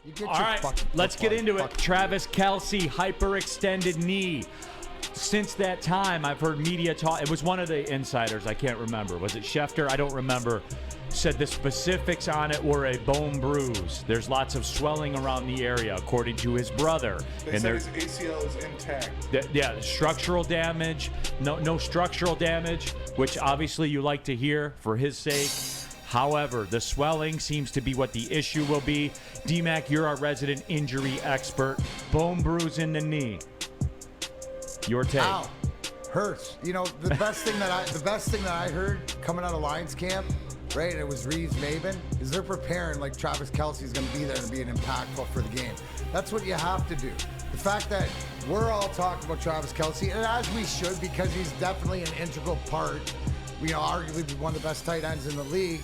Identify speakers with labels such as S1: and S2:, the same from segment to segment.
S1: You get
S2: All
S1: your
S2: right,
S1: fucking
S2: let's get into it.
S1: fucking
S2: Travis Kelce, hyperextended knee. Since that time, I've heard media talk. It was one of the insiders. I can't remember. Was it Schefter? I don't remember. Said the specifics on it were a bone bruise. There's lots of swelling around the area, according to his brother.
S3: They said his ACL is intact.
S2: Yeah, structural damage. No structural damage, which obviously you like to hear for his sake. However, the swelling seems to be what the issue will be. D-Mac, you're our resident injury expert. Bone bruise in the knee. Your take.
S1: Ow. Hurts. You know, the best thing that I heard coming out of Lions camp, right? It was Reeves Maben, is they're preparing like Travis Kelce is going to be there and being impactful for the game. That's what you have to do. The fact that we're all talking about Travis Kelce, and as we should, because he's definitely an integral part, arguably one of the best tight ends in the league,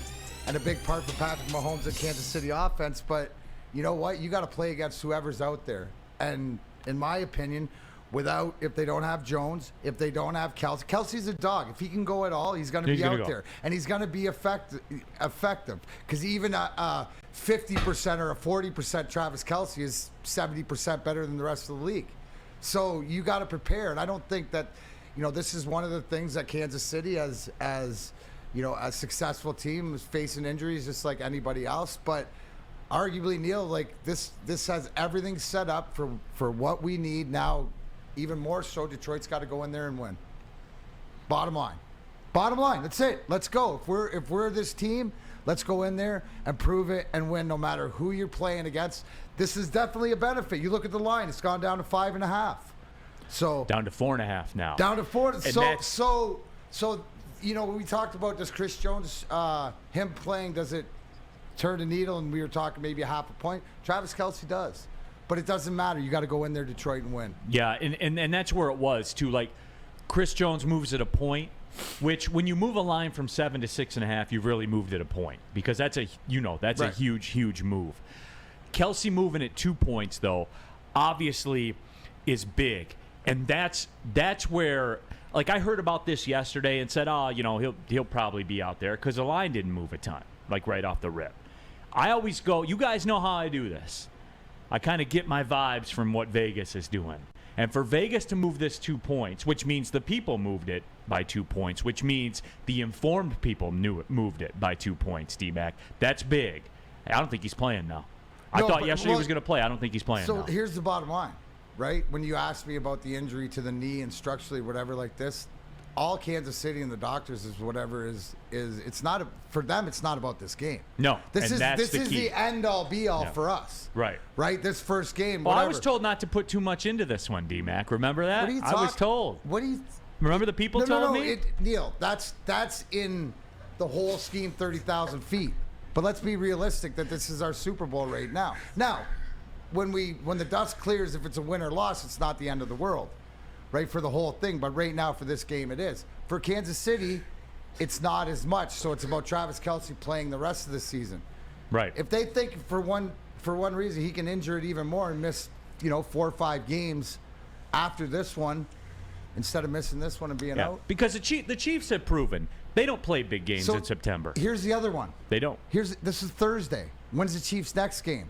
S1: and a big part for Patrick Mahomes' and Kansas City offense. But you know what? You got to play against whoever's out there. And in my opinion, if they don't have Jones, if they don't have Kelce. Kelce's a dog. If he can go at all, he's going to be out there. And he's going to be effective. Because even a 50% or a 40% Travis Kelce is 70% better than the rest of the league. So you got to prepare. And I don't think that, this is one of the things that Kansas City as a successful team is facing injuries just like anybody else. But arguably, Neil, like this has everything set up for what we need now. Even more so, Detroit's got to go in there and win. Bottom line. That's it. Let's go. If we're this team, let's go in there and prove it and win no matter who you're playing against. This is definitely a benefit. You look at the line; it's gone down to 5.5. So
S2: down to 4.5 now.
S1: Down to 4. So we talked about does Chris Jones him playing? Does it turn the needle? And we were talking maybe a half a point. Travis Kelce does. But it doesn't matter. You got to go in there, Detroit, and win.
S2: Yeah, and that's where it was, too. Like, Chris Jones moves at a point, which when you move a line from 7 to 6.5, you've really moved at a point. Because that's a huge, huge move. Kelce moving at 2 points, though, obviously is big. And that's where, like, I heard about this yesterday and said, he'll probably be out there because the line didn't move a ton, like right off the rip. I always go, you guys know how I do this. I kind of get my vibes from what Vegas is doing. And for Vegas to move this 2 points, which means the people moved it by 2 points, which means the informed people moved it by 2 points, D-Mac. That's big. I don't think he's playing now. I thought yesterday he was going to play. I don't think he's playing now.
S1: So here's the bottom line, right? When you asked me about the injury to the knee and structurally whatever like this, all Kansas City and the doctors is whatever is it's not for them. It's not about this game.
S2: No,
S1: this is the end all be all for us.
S2: Right.
S1: This first game.
S2: Well, I was told not to put too much into this one, D-Mac. Remember that?
S1: What are you
S2: I was told.
S1: What do you?
S2: Remember the people told me?
S1: Neil, that's in the whole scheme, 30,000 feet. But let's be realistic that this is our Super Bowl right now. Now, when the dust clears, if it's a win or loss, it's not the end of the world. Right, for the whole thing, but right now for this game it is. For Kansas City, it's not as much, so it's about Travis Kelce playing the rest of the season.
S2: Right.
S1: If they think for one reason he can injure it even more and miss 4 or 5 games after this one, instead of missing this one and being out.
S2: Because the Chiefs have proven they don't play big games in September.
S1: Here's the other one.
S2: They don't.
S1: This is Thursday. When's the Chiefs' next game?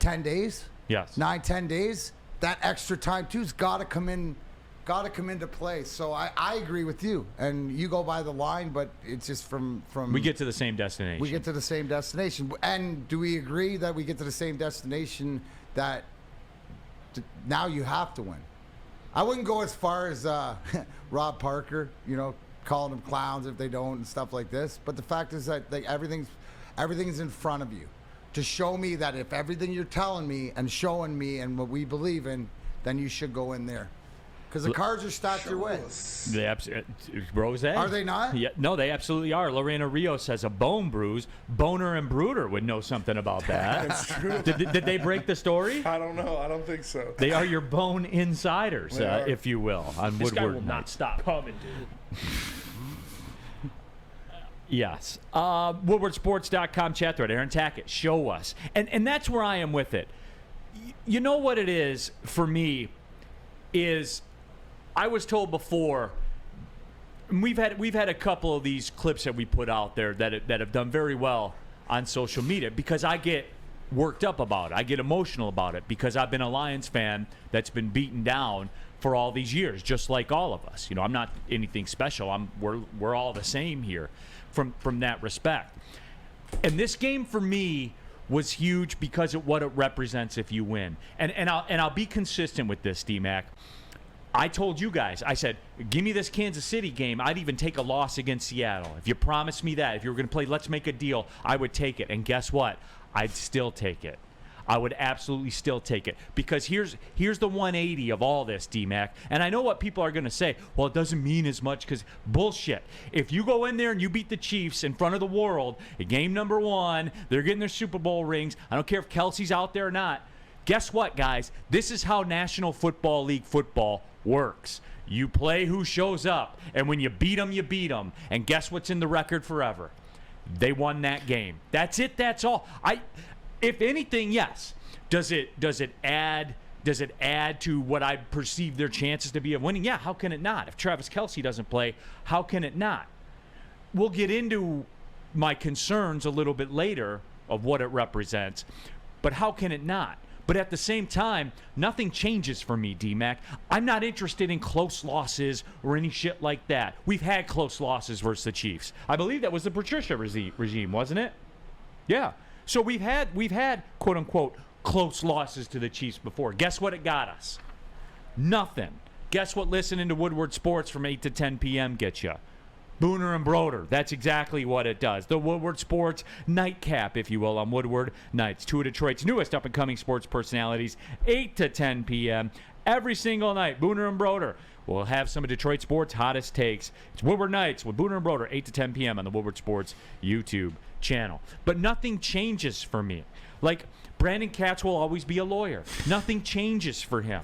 S1: 10 days?
S2: Yes.
S1: 9-10 days? That extra time too's got to come into play. So I agree with you. And you go by the line, but it's just from
S2: we get to the same destination.
S1: We get to the same destination. And do we agree that we get to the same destination that now you have to win? I wouldn't go as far as Rob Parker, calling them clowns if they don't and stuff like this. But the fact is that everything's in front of you to show me that if everything you're telling me and showing me and what we believe in, then you should go in there. Because the cards are stacked your way.
S2: Rose?
S1: Are they not?
S2: Yeah, no, they absolutely are. Lorena Rios has a bone bruise. Boner and Bruder would know something about that.
S3: That's true.
S2: Did they break the story?
S3: I don't know. I don't think so.
S2: They are your bone insiders, if you will, on
S4: this
S2: Woodward
S4: guy will
S2: night.
S4: not stop coming, dude.
S2: Yes. WoodwardSports.com chat thread. Aaron Tackett, show us. And that's where I am with it. You know what it is for me is I was told before, we've had a couple of these clips that we put out there that have done very well on social media because I get worked up about it. I get emotional about it because I've been a Lions fan that's been beaten down for all these years, just like all of us. You know, I'm not anything special. We're all the same here from that respect. And this game for me was huge because of what it represents if you win. And I'll be consistent with this, D-Mac. I told you guys, I said, give me this Kansas City game. I'd even take a loss against Seattle. If you promised me that, if you were going to play let's make a deal, I would take it. And guess what? I'd still take it. I would absolutely still take it. Because here's the 180 of all this, D-Mac. And I know what people are going to say. Well, it doesn't mean as much because bullshit. If you go in there and you beat the Chiefs in front of the world, at game number 1, they're getting their Super Bowl rings. I don't care if Kelce's out there or not. Guess what, guys? This is how National Football League football works. You play who shows up, and when you beat them, you beat them. And guess what's in the record forever? They won that game. That's it. That's all. If anything, yes. Does it add to what I perceive their chances to be of winning? Yeah. How can it not? If Travis Kelce doesn't play, how can it not? We'll get into my concerns a little bit later of what it represents, but how can it not? But at the same time, nothing changes for me, D-Mac. I'm not interested in close losses or any shit like that. We've had close losses versus the Chiefs. I believe that was the Patricia regime, wasn't it? Yeah. So we've had quote unquote close losses to the Chiefs before. Guess what it got us? Nothing. Guess what listening to Woodward Sports from 8 to 10 p.m. gets you? Booner and Broder. That's exactly what it does. The Woodward Sports nightcap, if you will, on Woodward Nights. 2 of Detroit's newest up-and-coming sports personalities, 8 to 10 p.m. every single night. Booner and Broder. We'll have some of Detroit sports' hottest takes. It's Woodward Nights with Booner and Broder, 8 to 10 p.m. on the Woodward Sports YouTube channel. But nothing changes for me. Like, Brandon Katz will always be a lawyer. Nothing changes for him.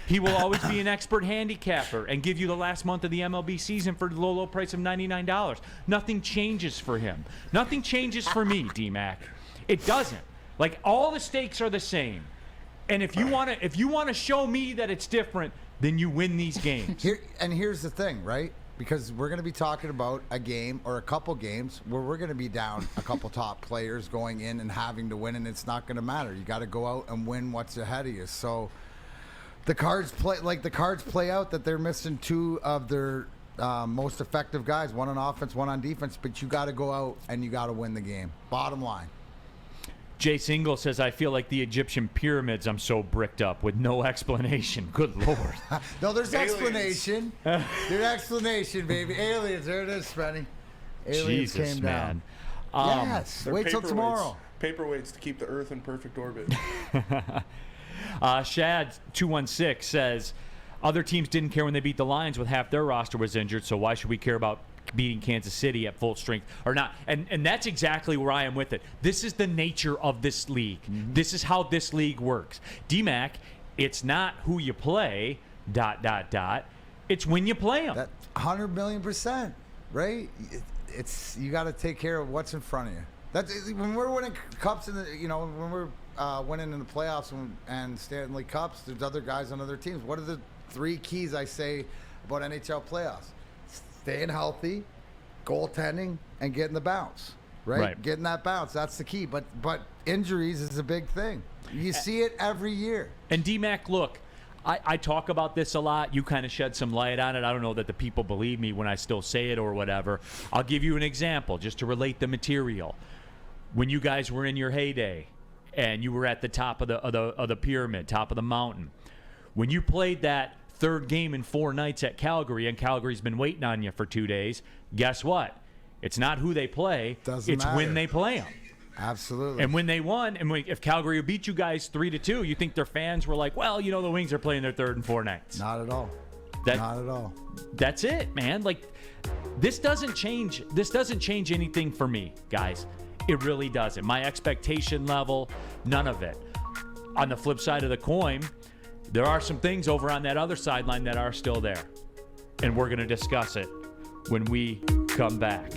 S2: He will always be an expert handicapper and give you the last month of the MLB season for the low price of $99. Nothing changes for him. Nothing changes for me, D-Mac. It doesn't. Like, all the stakes are the same. And if you want to show me that it's different, then you win these games.
S1: Here's the thing, right? Because we're going to be talking about a game or a couple games where we're going to be down a couple top players going in and having to win, and it's not going to matter. You got to go out and win what's ahead of you. So the cards play out that they're missing 2 of their most effective guys, one on offense, one on defense, but you got to go out and you got to win the game. Bottom line.
S2: Jay Single says, I feel like the Egyptian pyramids. I'm so bricked up with no explanation. Good Lord.
S1: No, there's
S3: Aliens.
S1: Explanation. There's explanation, baby. Aliens. There it is, Spenny. Aliens
S2: Jesus,
S1: came
S2: man.
S1: down. Yes.
S3: They're
S1: Wait till tomorrow.
S3: Paperweights to keep the Earth in perfect orbit.
S2: Shad216 says, other teams didn't care when they beat the Lions with half their roster was injured, so why should we care about beating Kansas City at full strength or not? And that's exactly where I am with it. This is the nature of this league. Mm-hmm. This is how this league works. D-Mac, it's not who you play, ... It's when you play them.
S1: That 100,000,000%, right? It's you got to take care of what's in front of you. That's when we're winning cups when we're winning in the playoffs and Stanley Cups. There's other guys on other teams. What are the 3 keys I say about NHL playoffs? Staying healthy, goaltending, and getting the bounce, right? Getting that bounce, that's the key. But injuries is a big thing. You see it every year.
S2: And D-Mac, look, I talk about this a lot. You kind of shed some light on it. I don't know that the people believe me when I still say it or whatever. I'll give you an example just to relate the material. When you guys were in your heyday and you were at the top of the pyramid, top of the mountain, when you played that 3rd game in 4 nights at Calgary, and Calgary's been waiting on you for 2 days, guess what? It's not who they play.
S1: Doesn't matter.
S2: When they play them.
S1: Absolutely.
S2: And when they won, and if Calgary beat you guys 3-2, you think their fans were like, well, the Wings are playing their 3rd and 4 nights.
S1: Not at all. Not at all.
S2: That's it, man. Like, this doesn't change. This doesn't change anything for me, guys. It really doesn't. My expectation level, none of it. On the flip side of the coin, there are some things over on that other sideline that are still there. And we're going to discuss it when we come back.